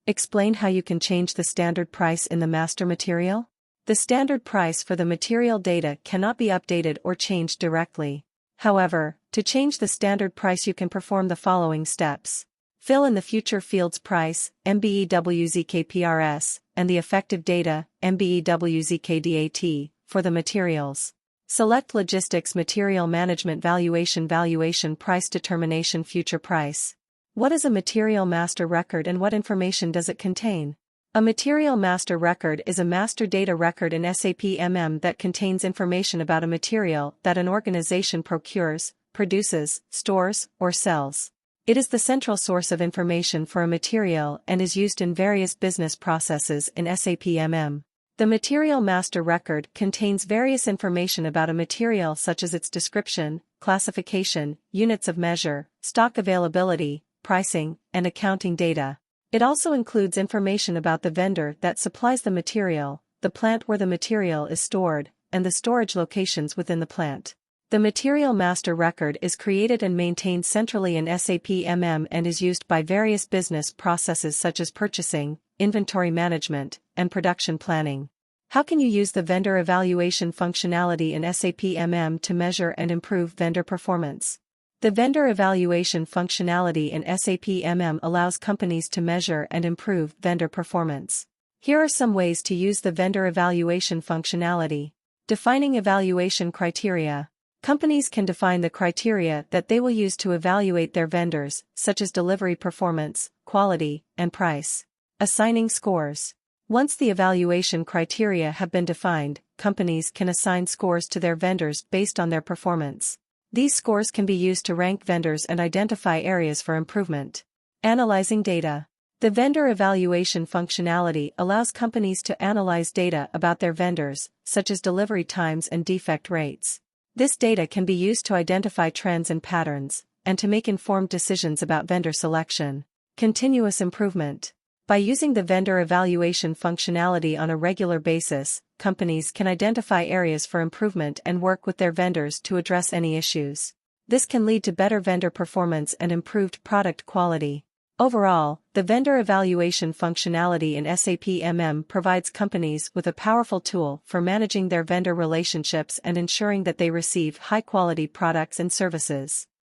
Explain how you can change the standard price in the master material. The standard price for the material data cannot be updated or changed directly. However, to change the standard price you can perform the following steps. Fill in the future fields price, MBEWZKPRS, and the effective data, MBEWZKDAT, for the materials. Select Logistics Material Management Valuation Price Determination Future Price. What is a material master record and what information does it contain? A material master record is a master data record in SAP MM that contains information about a material that an organization procures, produces, stores, or sells. It is the central source of information for a material and is used in various business processes in SAP MM. The Material Master Record contains various information about a material such as its description, classification, units of measure, stock availability, pricing, and accounting data. It also includes information about the vendor that supplies the material, the plant where the material is stored, and the storage locations within the plant. The Material Master Record is created and maintained centrally in SAP MM and is used by various business processes such as purchasing, inventory management, and production planning. How can you use the vendor evaluation functionality in SAP MM to measure and improve vendor performance? The vendor evaluation functionality in SAP MM allows companies to measure and improve vendor performance. Here are some ways to use the vendor evaluation functionality. Defining evaluation criteria. Companies can define the criteria that they will use to evaluate their vendors, such as delivery performance, quality, and price. Assigning scores. Once the evaluation criteria have been defined, companies can assign scores to their vendors based on their performance. These scores can be used to rank vendors and identify areas for improvement. Analyzing data. The vendor evaluation functionality allows companies to analyze data about their vendors, such as delivery times and defect rates. This data can be used to identify trends and patterns, and to make informed decisions about vendor selection. Continuous improvement. By using the vendor evaluation functionality on a regular basis, companies can identify areas for improvement and work with their vendors to address any issues. This can lead to better vendor performance and improved product quality. Overall, the vendor evaluation functionality in SAP MM provides companies with a powerful tool for managing their vendor relationships and ensuring that they receive high-quality products and services.